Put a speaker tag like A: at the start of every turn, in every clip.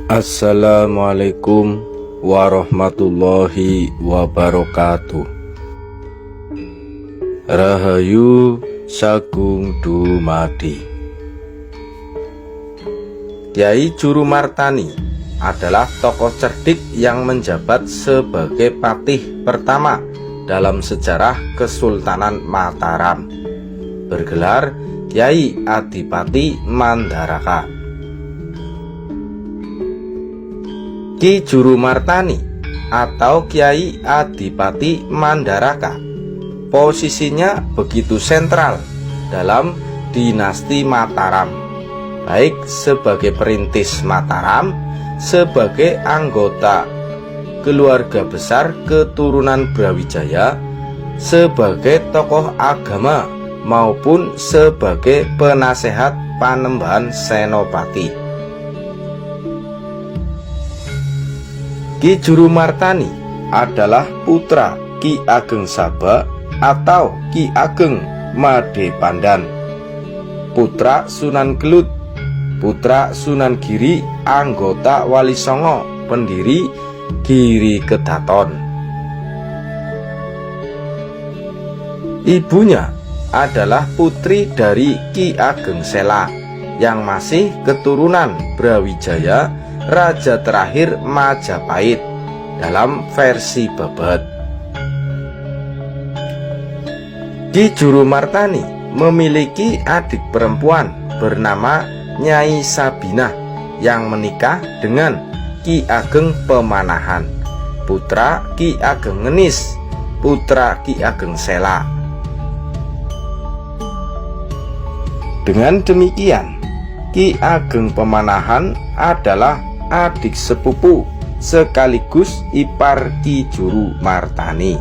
A: Assalamualaikum warahmatullahi wabarakatuh. Rahayu Sagung Dumadi. Kyai Juru Martani adalah tokoh cerdik yang menjabat sebagai patih pertama dalam sejarah Kesultanan Mataram, bergelar Kyai Adipati Mandaraka. Ki Juru Martani atau Kyai Adipati Mandaraka posisinya begitu sentral dalam dinasti Mataram, baik sebagai perintis Mataram, sebagai anggota keluarga besar keturunan Brawijaya, sebagai tokoh agama, maupun sebagai penasehat Panembahan Senopati. Ki Juru Martani adalah putra Ki Ageng Saba atau Ki Ageng Made Pandan, putra Sunan Gelut, putra Sunan Giri, anggota Wali Songo, pendiri Giri Kedaton. Ibunya adalah putri dari Ki Ageng Sela yang masih keturunan Brawijaya, raja terakhir Majapahit dalam versi Babad. Ki Juru Martani memiliki adik perempuan bernama Nyai Sabinah yang menikah dengan Ki Ageng Pemanahan, putra Ki Ageng Ngenis, putra Ki Ageng Sela. Dengan demikian, Ki Ageng Pemanahan adalah adik sepupu sekaligus ipar Ki Juru Martani.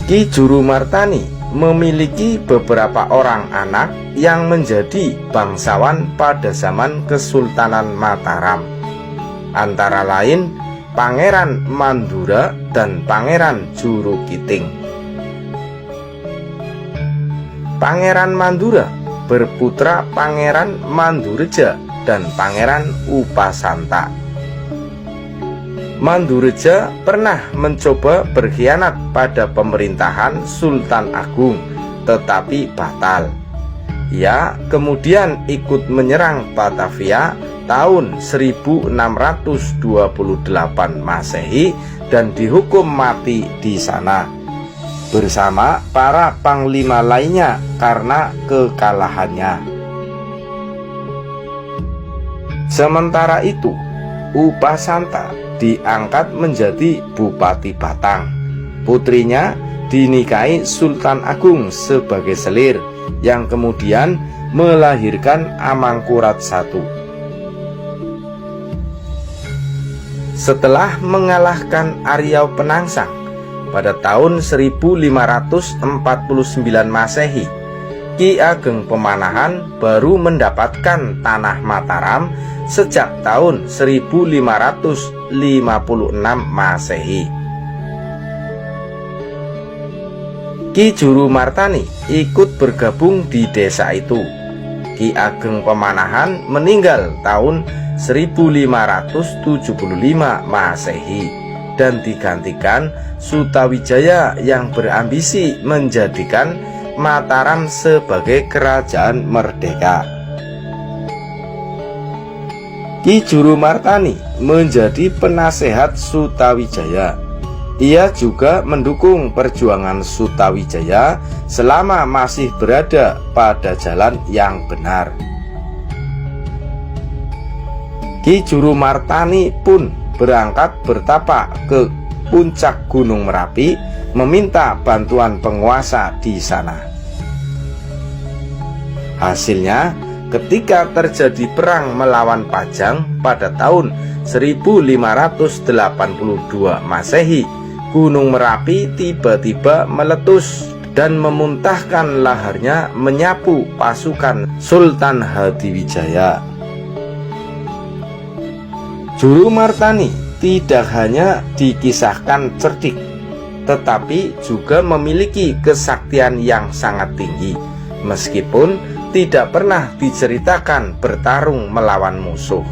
A: Ki Juru Martani memiliki beberapa orang anak yang menjadi bangsawan pada zaman Kesultanan Mataram, antara lain Pangeran Mandura dan Pangeran Jurukiting. Pangeran Mandura berputra Pangeran Mandureja dan Pangeran Upasanta. Mandureja pernah mencoba berkhianat pada pemerintahan Sultan Agung, tetapi batal. Ia kemudian ikut menyerang Batavia tahun 1628 Masehi dan dihukum mati di sana bersama para panglima lainnya karena kekalahannya. Sementara itu, Upasanta diangkat menjadi Bupati Batang. Putrinya dinikahi Sultan Agung sebagai selir yang kemudian melahirkan Amangkurat I. Setelah mengalahkan Riau Penangsang pada tahun 1549 Masehi, Ki Ageng Pemanahan baru mendapatkan tanah Mataram sejak tahun 1556 Masehi. Ki Juru Martani ikut bergabung di desa itu. Ki Ageng Pemanahan meninggal tahun 1575 Masehi dan digantikan Sutawijaya yang berambisi menjadikan Mataram sebagai kerajaan merdeka. Ki Juru Martani menjadi penasehat Sutawijaya. Ia juga mendukung perjuangan Sutawijaya selama masih berada pada jalan yang benar. Ki Juru Martani pun berangkat bertapa ke puncak Gunung Merapi meminta bantuan penguasa di sana. Hasilnya, ketika terjadi perang melawan Pajang pada tahun 1582 Masehi, Gunung Merapi tiba-tiba meletus dan memuntahkan laharnya menyapu pasukan Sultan Hadiwijaya. Juru Martani tidak hanya dikisahkan cerdik, tetapi juga memiliki kesaktian yang sangat tinggi, meskipun tidak pernah diceritakan bertarung melawan musuh.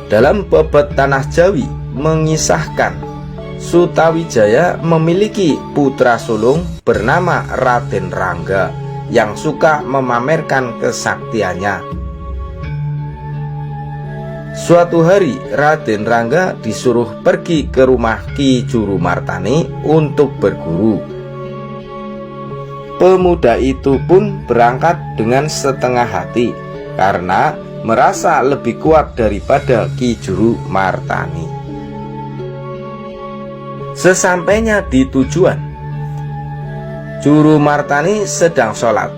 A: Dalam Bebet Tanah Jawi mengisahkan Sutawijaya memiliki putra sulung bernama Raden Rangga yang suka memamerkan kesaktiannya. Suatu hari Raden Rangga disuruh pergi ke rumah Ki Juru Martani untuk berguru. Pemuda itu pun berangkat dengan setengah hati karena merasa lebih kuat daripada Ki Juru Martani. Sesampainya di tujuan, Juru Martani sedang sholat.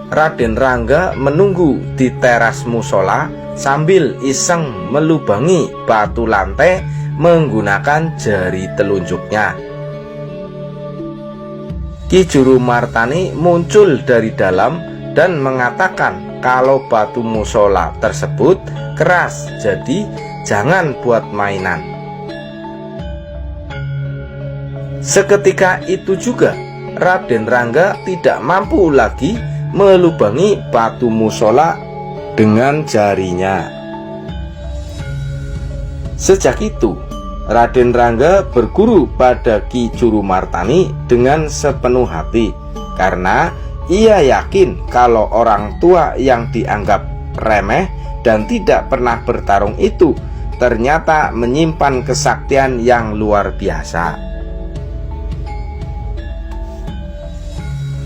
A: Raden Rangga menunggu di teras musola sambil iseng melubangi batu lantai menggunakan jari telunjuknya. Ki Juru Martani muncul dari dalam dan mengatakan kalau batu musola tersebut keras, jadi jangan buat mainan. Seketika itu juga Raden Rangga tidak mampu lagi melubangi batu musola dengan jarinya. Sejak itu Raden Rangga berguru pada Ki Juru Martani dengan sepenuh hati karena ia yakin kalau orang tua yang dianggap remeh dan tidak pernah bertarung itu ternyata menyimpan kesaktian yang luar biasa.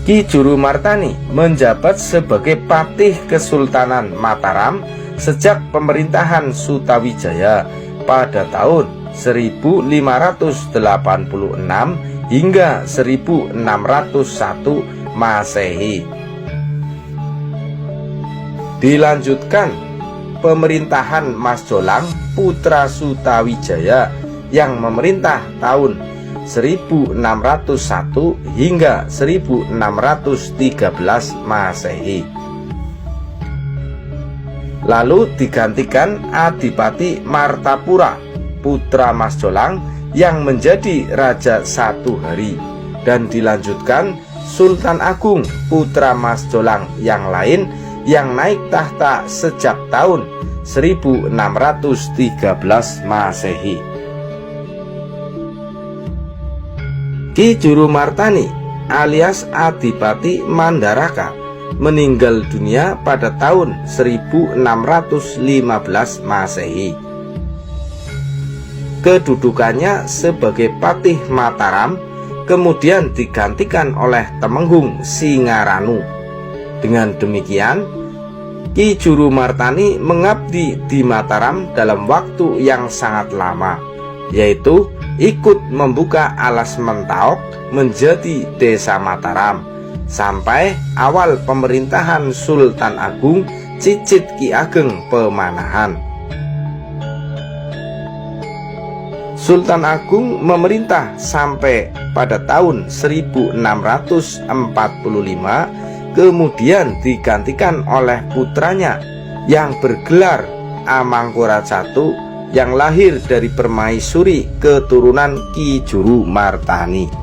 A: Ki Juru Martani menjabat sebagai Patih Kesultanan Mataram sejak pemerintahan Sutawijaya pada tahun 1586 hingga 1601 Masehi. Dilanjutkan pemerintahan Mas Jolang putra Sutawijaya yang memerintah tahun 1601 hingga 1613 Masehi. Lalu digantikan Adipati Martapura putra Mas Jolang yang menjadi raja satu hari, dan dilanjutkan Sultan Agung putra Mas Jolang yang lain yang naik tahta sejak tahun 1613 Masehi. Ki Juru Martani alias Adipati Mandaraka meninggal dunia pada tahun 1615 Masehi. Kedudukannya sebagai Patih Mataram kemudian digantikan oleh Temenggung Singaranu. Dengan demikian, Ki Juru Martani mengabdi di Mataram dalam waktu yang sangat lama, yaitu ikut membuka Alas Mentaok menjadi Desa Mataram sampai awal pemerintahan Sultan Agung Cicit Ki Ageng Pemanahan. Sultan Agung memerintah sampai pada tahun 1645, kemudian digantikan oleh putranya yang bergelar Amangkurat I yang lahir dari permaisuri keturunan Ki Juru Martani.